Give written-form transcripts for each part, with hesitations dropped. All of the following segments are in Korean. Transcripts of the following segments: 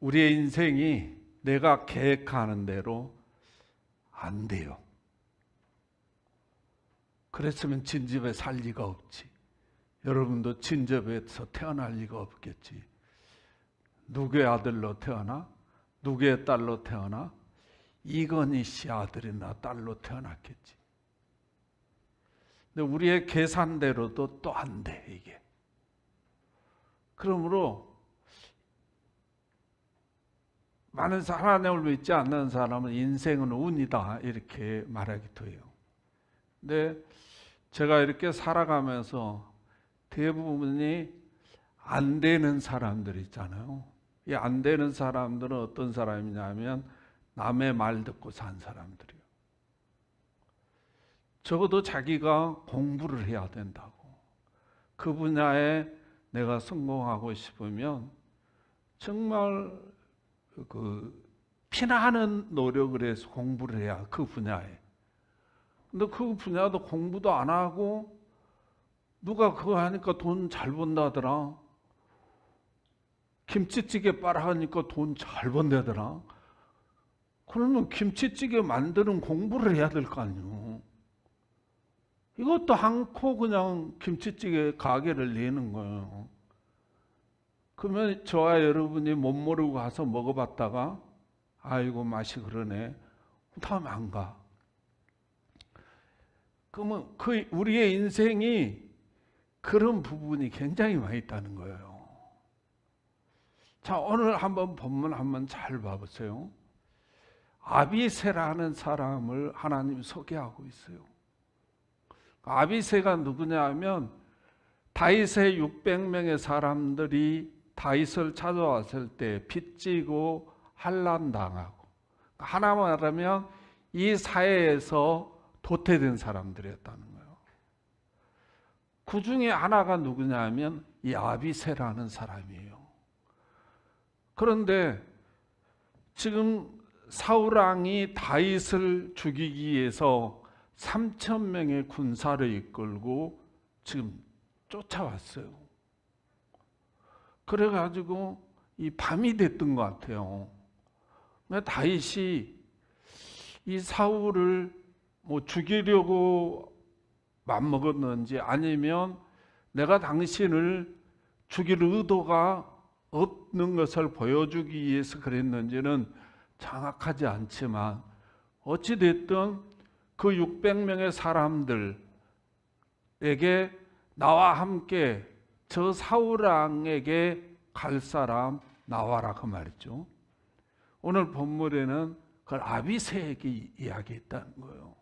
우리의 인생이 내가 계획하는 대로 안 돼요. 그랬으면 진집에 살 리가 없지. 여러분도 진집에서 태어날 리가 없겠지. 누구의 아들로 태어나? 누구의 딸로 태어나? 이건희 씨 아들이나 딸로 태어났겠지. 근데 우리의 계산대로도 또 안 돼, 이게. 그러므로 많은 하나님을 믿지 않는 사람은 인생은 운이다 이렇게 말하기도 해요. 근데 제가 이렇게 살아가면서 대부분이 안 되는 사람들 있잖아요. 이 안 되는 사람들은 어떤 사람이냐면 남의 말 듣고 산 사람들이에요. 적어도 자기가 공부를 해야 된다고. 그 분야에 내가 성공하고 싶으면 정말 피나는 노력을 해서 공부를 해야 그 분야에. 근데 그 분야도 공부도 안 하고 누가 그거 하니까 돈 잘 번다더라. 김치찌개 빨아하니까 돈 잘 번다더라. 그러면 김치찌개 만드는 공부를 해야 될 거 아니에요. 이것도 않고 그냥 김치찌개 가게를 내는 거예요. 그러면 저와 여러분이 못 모르고 가서 먹어봤다가 아이고 맛이 그러네. 다음에 안 가. 그러면 우리의 인생이 그런 부분이 굉장히 많이 있다는 거예요. 자, 오늘 한번 본문 한번 잘 봐보세요. 아비새라는 사람을 하나님 소개하고 있어요. 아비새가 누구냐 하면 다윗의 600명의 사람들이 다윗을 찾아왔을 때 빚지고 환난당하고, 하나 말하면 이 사회에서 도태된 사람들이었다는 거예요. 그 중에 하나가 누구냐 하면 이 아비새라는 사람이에요. 그런데 지금 사울왕이 다윗을 죽이기 위해서 3,000명의 군사를 이끌고 지금 쫓아왔어요. 그래가지고 이 밤이 됐던 것 같아요. 다윗이 이 사울을 뭐 죽이려고 맘먹었는지 아니면 내가 당신을 죽일 의도가 없는 것을 보여주기 위해서 그랬는지는 정확하지 않지만 어찌됐든 그 600명의 사람들에게 나와 함께 저 사울왕에게 갈 사람 나와라 그 말이죠. 오늘 본문에는 그걸 아비새에게 이야기했다는 거예요.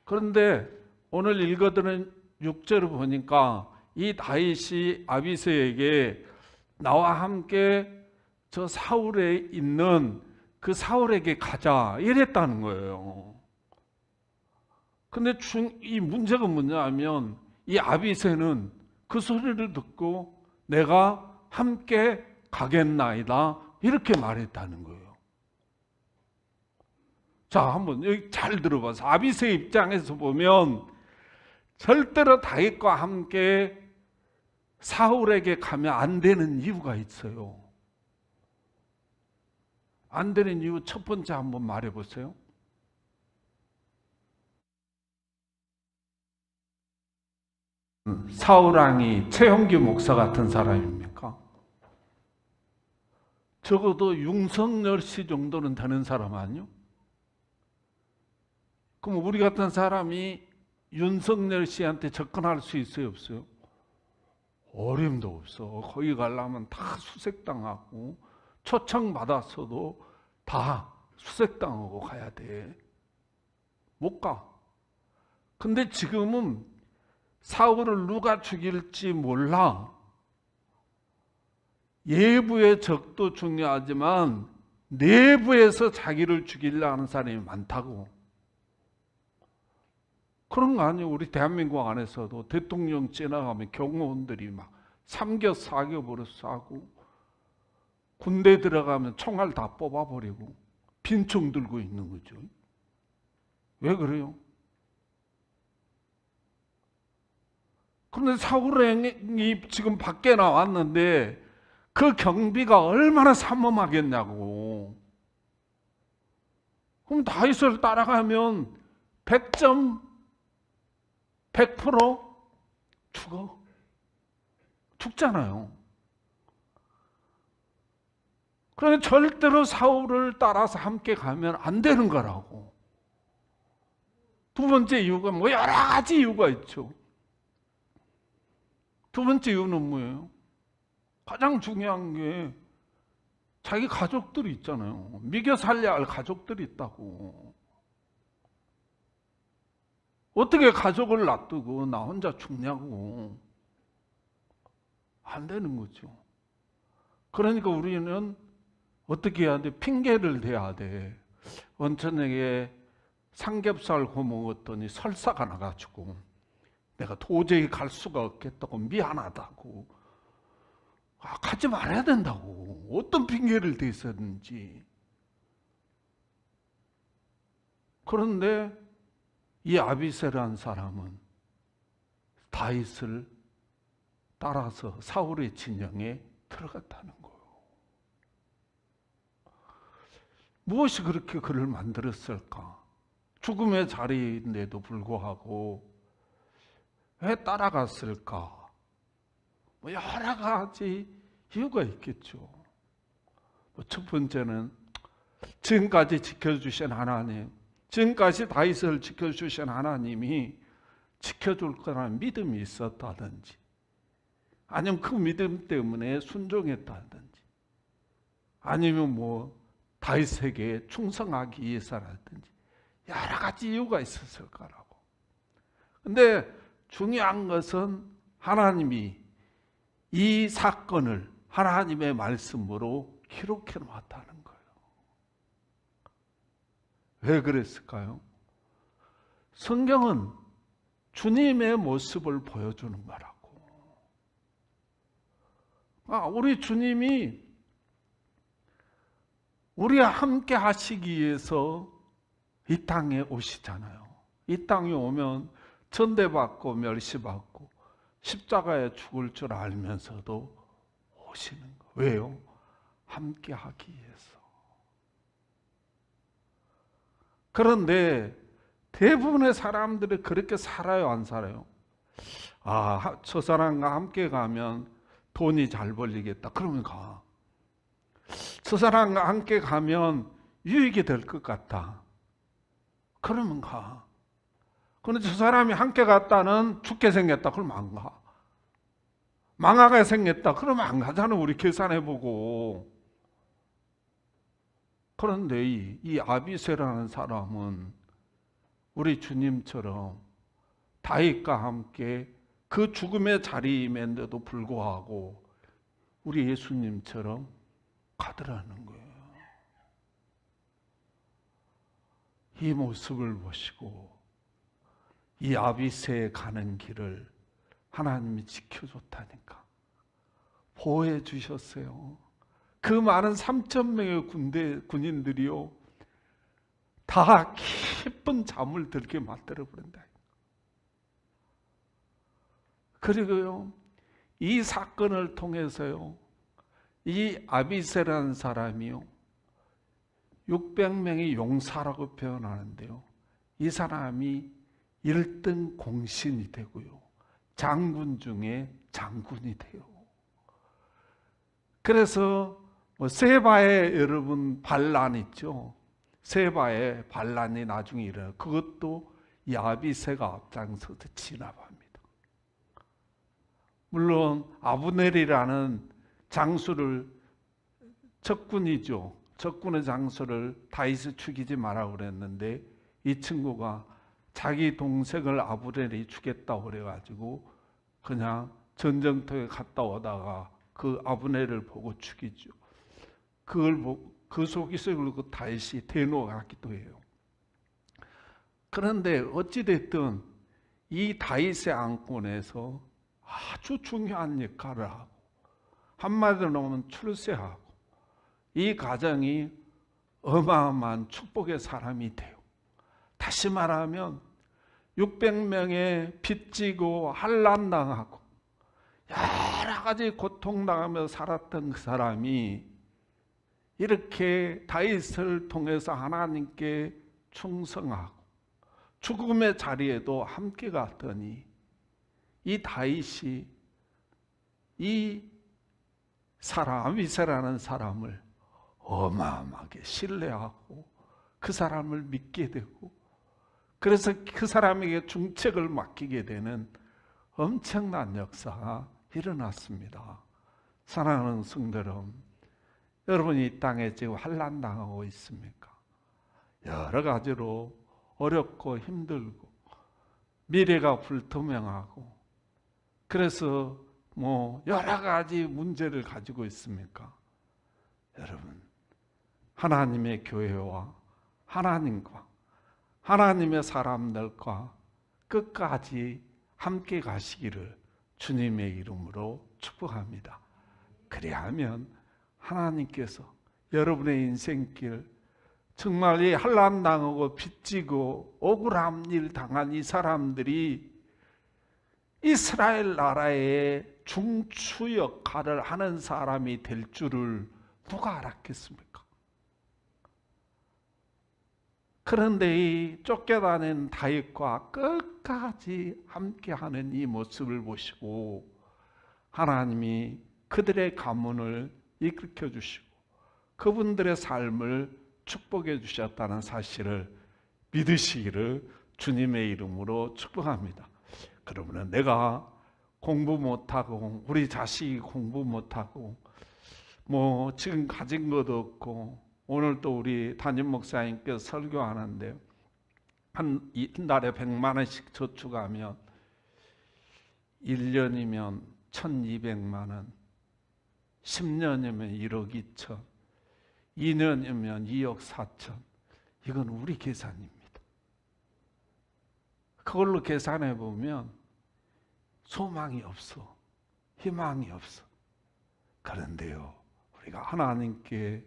그런데 오늘 읽어드린 6절을 보니까 이 다윗이 아비새에게 나와 함께 저 사울에 있는 그 사울에게 가자 이랬다는 거예요. 근데 이 문제가 뭐냐 하면 이 아비새는 그 소리를 듣고 내가 함께 가겠나이다 이렇게 말했다는 거예요. 자, 한번 여기 잘 들어봐서 아비새 입장에서 보면 절대로 다윗과 함께 사울에게 가면 안 되는 이유가 있어요. 안 되는 이유 첫 번째 한번 말해 보세요. 사울왕이 최형규 목사 같은 사람입니까? 적어도 윤석열 씨 정도는 되는 사람 아니요? 그럼 우리 같은 사람이 윤석열 씨한테 접근할 수 있어요, 없어요? 어림도 없어. 거기 가려면 다 수색당하고 초청받았어도 다 수색당하고 가야 돼. 못 가. 근데 지금은 사울을 누가 죽일지 몰라. 외부의 적도 중요하지만 내부에서 자기를 죽이려 하는 사람이 많다고. 그런 거 아니에요. 우리 대한민국 안에서도 대통령 지나가면 경호원들이 막 삼겹 사겹으로 쏴고 군대 들어가면 총알 다 뽑아버리고 빈총 들고 있는 거죠. 왜 그래요? 그런데 사울왕이 지금 밖에 나왔는데 그 경비가 얼마나 삼엄하겠냐고. 그럼 다윗을 따라가면 100점 100% 죽잖아요. 그러니까 절대로 사울을 따라서 함께 가면 안 되는 거라고. 두 번째 이유가 뭐 여러 가지 이유가 있죠. 두 번째 이유는 뭐예요? 가장 중요한 게 자기 가족들이 있잖아요. 먹여 살려야 할 가족들이 있다고. 어떻게 가족을 놔두고 나 혼자 죽냐고. 안 되는 거죠. 그러니까 우리는 어떻게 해야 돼? 핑계를 대야 돼. 원천에게 삼겹살 구워 먹었더니 설사가 나가지고 내가 도저히 갈 수가 없겠다고, 미안하다고, 가지 말아야 된다고. 어떤 핑계를 대었는지. 그런데 이 아비새라는 사람은 다윗을 따라서 사울의 진영에 들어갔다는 거예요. 무엇이 그렇게 그를 만들었을까? 죽음의 자리인데도 불구하고 왜 따라갔을까? 뭐 여러 가지 이유가 있겠죠. 첫 번째는 지금까지 지켜주신 하나님, 지금까지 다윗을 지켜주신 하나님이 지켜줄 거라는 믿음이 있었다든지, 아니면 그 믿음 때문에 순종했다든지, 아니면 뭐 다윗에게 충성하기 위해서라든지 여러 가지 이유가 있었을 거라고. 근데 중요한 것은 하나님이 이 사건을 하나님의 말씀으로 기록해 놓았다는 거예요. 왜 그랬을까요? 성경은 주님의 모습을 보여주는 거라고. 우리 주님이 우리와 함께 하시기 위해서 이 땅에 오시잖아요. 이 땅에 오면 전대받고 멸시받고 십자가에 죽을 줄 알면서도 오시는 거. 왜요? 함께 하기 위해서. 그런데 대부분의 사람들이 그렇게 살아요, 안 살아요? 저 사람과 함께 가면 돈이 잘 벌리겠다. 그러면 가. 저 사람과 함께 가면 유익이 될 것 같다. 그러면 가. 그런데 저 사람이 함께 갔다는 죽게 생겼다. 그러면 안 가. 망하게 생겼다. 그러면 안 가잖아. 우리 계산해보고. 그런데 이 아비새라는 사람은 우리 주님처럼 다윗과 함께 그 죽음의 자리임에도 불구하고 우리 예수님처럼 가더라는 거예요. 이 모습을 보시고 이 아비새에 가는 길을 하나님이 지켜줬다니까. 보호해 주셨어요. 그 많은 3,000명의 군인들이요, 다 깊은 잠을 들게 만들어버린다. 그리고요, 이 사건을 통해서요, 이 아비새라는 사람이요, 600명의 용사라고 표현하는데요, 이 사람이 1등 공신이 되고요, 장군 중에 장군이 돼요. 그래서 세바의 여러분 반란 있죠. 세바의 반란이 나중에 일어나, 그것도 이 아비새가 앞장서서 진압합니다. 물론 아브넬이라는 장수를, 적군이죠. 적군의 장수를 다윗을 죽이지 마라 그랬는데 이 친구가 자기 동생을 아브넬이 죽였다고 그래가지고 그냥 전쟁터에 갔다 오다가 그 아브넬을 보고 죽이죠. 그 속에서 그 다윗이 대노하기도 해요. 그런데 어찌됐든 이 다윗의 안건에서 아주 중요한 역할을 하고, 한마디로 놓으면 출세하고, 이 가정이 어마어마한 축복의 사람이 돼요. 다시 말하면 600명의 빚지고 환난당하고 여러 가지 고통당하며 살았던 그 사람이 이렇게 다윗을 통해서 하나님께 충성하고 죽음의 자리에도 함께 갔더니 이 다윗이 이 사람 아비새라는 사람을 어마어마하게 신뢰하고 그 사람을 믿게 되고 그래서 그 사람에게 중책을 맡기게 되는 엄청난 역사가 일어났습니다. 사랑하는 성도 여러분, 이 땅에 지금 환난 당하고 있습니까? 여러 가지로 어렵고 힘들고 미래가 불투명하고 그래서 여러 가지 문제를 가지고 있습니까? 여러분, 하나님의 교회와 하나님과 하나님의 사람들과 끝까지 함께 가시기를 주님의 이름으로 축복합니다. 그리하면 하나님께서 여러분의 인생길 정말 이 환난 당하고 빚지고 억울한 일 당한 이 사람들이 이스라엘 나라의 중추 역할을 하는 사람이 될 줄을 누가 알았겠습니까? 그런데 이 쫓겨다닌 다윗과 끝까지 함께하는 이 모습을 보시고 하나님이 그들의 가문을 이끌켜 주시고 그분들의 삶을 축복해 주셨다는 사실을 믿으시기를 주님의 이름으로 축복합니다. 그러면 내가 공부 못하고 우리 자식이 공부 못하고 지금 가진 것도 없고 오늘 또 우리 담임 목사님께서 설교하는데 한 달에 100만 원씩 저축하면 1년이면 1200만 원, 10년이면 1억 2천, 2년이면 2억 4천. 이건 우리 계산입니다. 그걸로 계산해 보면 소망이 없어, 희망이 없어. 그런데요, 우리가 하나님께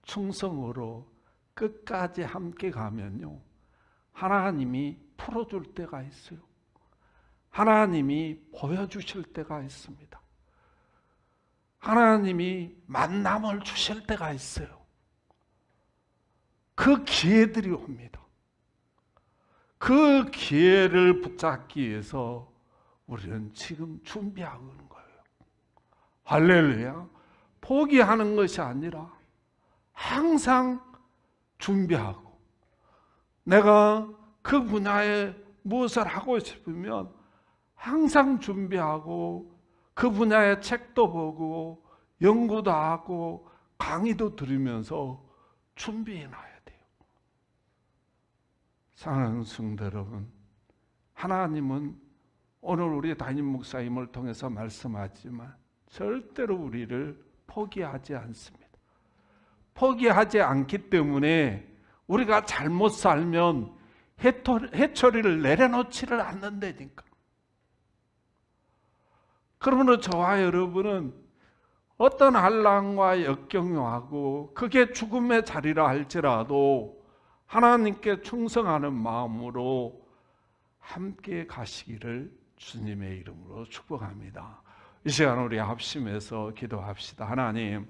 충성으로 끝까지 함께 가면요, 하나님이 풀어줄 때가 있어요. 하나님이 보여주실 때가 있습니다. 하나님이 만남을 주실 때가 있어요. 그 기회들이 옵니다. 그 기회를 붙잡기 위해서 우리는 지금 준비하고 있는 거예요. 할렐루야. 포기하는 것이 아니라 항상 준비하고 내가 그 분야에 무엇을 하고 싶으면 항상 준비하고 그 분야의 책도 보고 연구도 하고 강의도 들으면서 준비해 놔야 돼요. 사랑하는 성도 여러분, 하나님은 오늘 우리 담임 목사님을 통해서 말씀하지만 절대로 우리를 포기하지 않습니다. 포기하지 않기 때문에 우리가 잘못 살면 해초리를 내려놓지를 않는다니까. 그러므로 저와 여러분은 어떤 환난과 역경하고 그게 죽음의 자리라 할지라도 하나님께 충성하는 마음으로 함께 가시기를 주님의 이름으로 축복합니다. 이 시간 우리 합심해서 기도합시다. 하나님,